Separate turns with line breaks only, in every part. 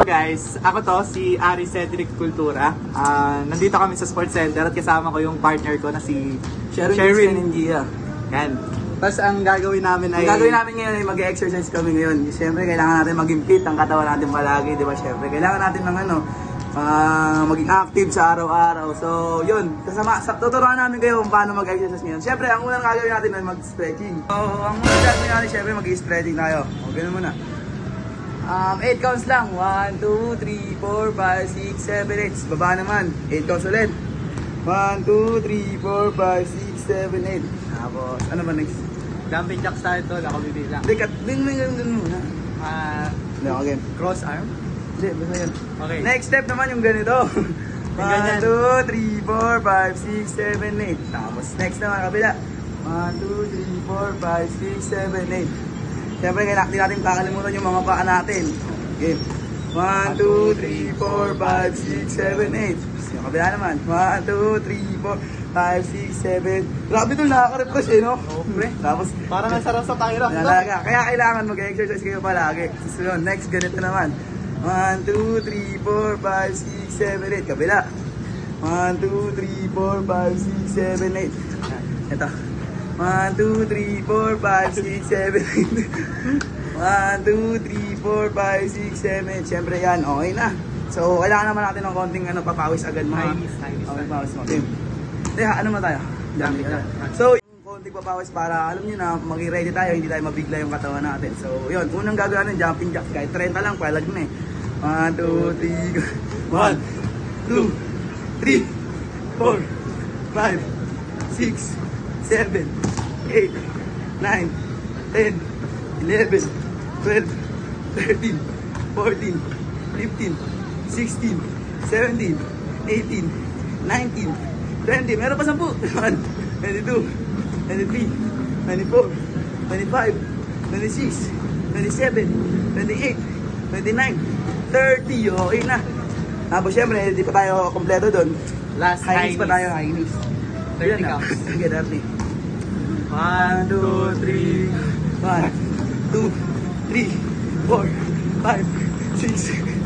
guys, ako to si Ari Cedric Cultura. Nandito kami sa Sports Center at kasama ko yung partner ko na si Sherin Gia. Yan. Tapos ang gagawin namin ngayon ay mag-exercise kami ngayon. Siyempre kailangan natin maging fit ang katawan natin palagi, di ba? Siyempre kailangan natin ng maging active sa araw-araw. So yun, tuturuan namin kayo kung paano mag-exercise ngayon. Siyempre ang unang gagawin natin ay mag-stretching. So ang unang gagawin natin siyempre mag-stretching tayo. O ganun muna. 8 counts lang. 1, 2, 3, 4, 5, 6, 7, 8. Baba naman. 8 counts ulit. 1, 2, 3, 4, 5, 6, 7, 8. Tapos, ano ba next?
Jumping jacks tayo tol. Ako bibilang.
Hindi, ganun muna. Again.
Cross arm?
Hindi, basta yun.
Okay.
Next step naman yung ganito. 1, 2, 3, 4, 5, 6, 7, 8. Tapos, next naman, kabila. 1, 2, 3, 4, 5, 6, 7, 8. Siyempre, hindi natin kakalimutan yung mga paa natin. Okay. 1, 2, 3, 4, 5, 6, 7, 8. Yung kabila naman. 1, 2, 3, 4, 5, 6, 7. Grabe ito, nakaka-refresh eh, no?
Okay.
Tapos,
parang ang sarap sa Tyrox.
Kaya kailangan mag-exercise kayo palagi. So, next, ganito naman. 1, 2, 3, 4, 5, 6, 7, 8. Kabila. 1, 2, 3, 4, 5, 6, 7, 8. Ito. 1, 2, 3, 4, 5, 6, 7, 8. 1, 2, 3, 4, 5, 6, 7, 8. Siyempre yan, okay na. So, kailangan naman natin ng konting papawis agad mga. Papawis mo. Ano mo tayo? So, yung konting papawis para alam nyo na mag-ready tayo, hindi tayo mabigla yung katawan natin. So, yun. Unang gagawin ng jumping jacks. Kahit 30 lang, palag na eh. 1, 2, 3, 1, 2, 3, 4, 5, 6, 7, 8, 9, 10, 11, 12, 13, 14, 15, 16, 17, 18, 19, 20. Meron pa 10. 1, 22, 23, 24, 25, 26, 27, 28, 29, 30. Okay na. Tapos syempre, hindi pa tayo kompleto doon.
Last
high knees pa tayo, high knees.
30 counts.
Okay, 30. 1, 2, 3, 1, 2, 3, 4, 5, 6,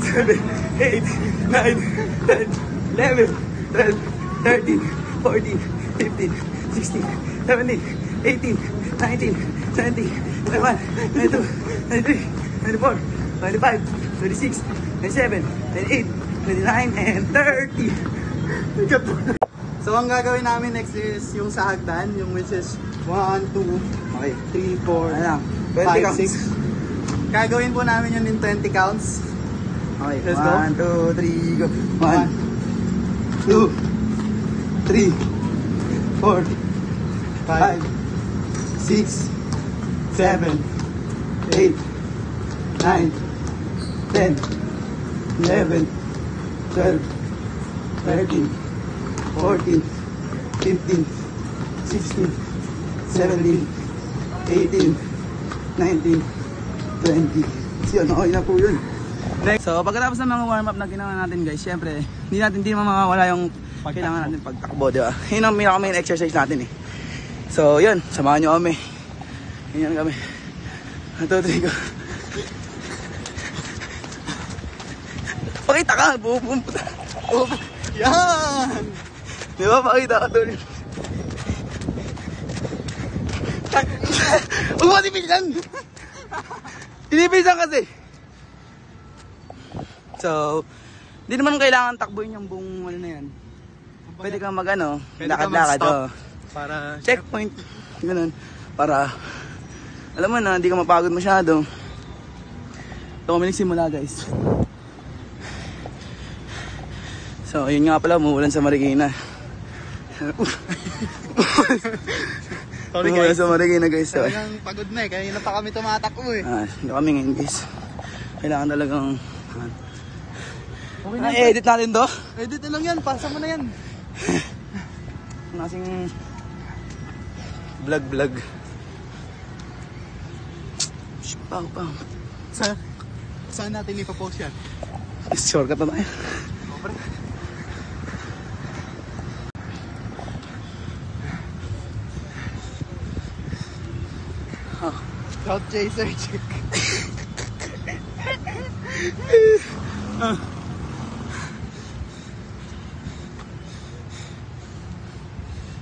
7, 8, 9, 10, 11, 12, 13, 14, 15, 16, 17, 18, 19, 20, 21, 22, 23, 24, 25, 26, 27, 28, 29, and 30. So ang gagawin namin next is yung sa hagdan, yung which is 1, 2, okay, 3, 4, 5, 6. Gagawin po namin yun in 20 counts. Okay, let's go. 1, 2, 3, go. 1, 2, 3, 4, 5, 6, 7, 8, 9, 10, 11, 12, 13, 14, 15, 16, 17, 18, 19, 20. Yun, okay na po yun. So pagkatapos ng mga warm up na ginawa natin guys, syempre hindi makawala yung kailangan natin pagtakbo, di ba? Yun ang main exercise natin eh. So yun, samahan nyo kami. Ganyan kami. 1, 2, 3, go. Pakita ka, pupunta. Yan! Di ba, pakita ka doon. Huwag mo tinipisan! Tinipisan kasi! So, di naman kailangan takbuhin yung buong ano na yan. Pwede kang lakad-lakad.
Para
checkpoint. Ganun. Para, alam mo na, hindi ka mapagod masyado. Ito kami nagsimula guys. So, yun nga pala, umuulan sa Marikina.
Sorry guys.
Sa Marikina guys. So,
talagang pagod na eh, kaya na pa kami tumatakbo eh.
Hindi kami ngayon guys. Kailangan talagang
okay na,
edit natin to.
Edit na lang yan, pasa mo na yan.
Nasing vlog. Pang.
Saan natin ipapost yan?
Shortcut na tayo.
Cloud chaser check.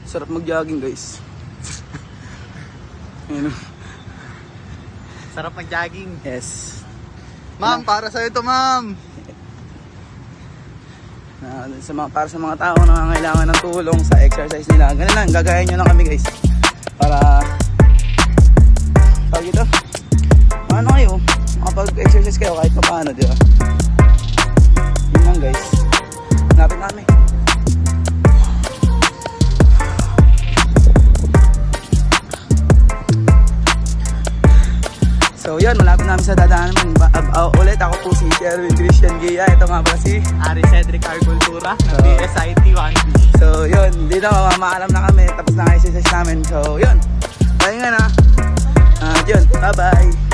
Sarap mag-jogging guys. Ayun.
Sarap mag-jogging.
Yes.
Ma'am, para sa'yo to, ma'am.
Para sa mga tao na nangangailangan ng tulong sa exercise nila. Ganun lang, gagayahin nyo lang kami guys. Para ito, ano kayo, makapag-exercise kayo kahit pa paano, di ba? Yun lang guys. Hanapin namin. So yun, malapit namin sa dadaanan. Ulit ako po si Sherwin Christian Gia. Ito nga pala si
Ari Cedric Arcultura ng DSIT 1.
So yun, dito mamaalam na kami. Tapos na exercise namin. So yun, tayo nga na. Yun, bye bye.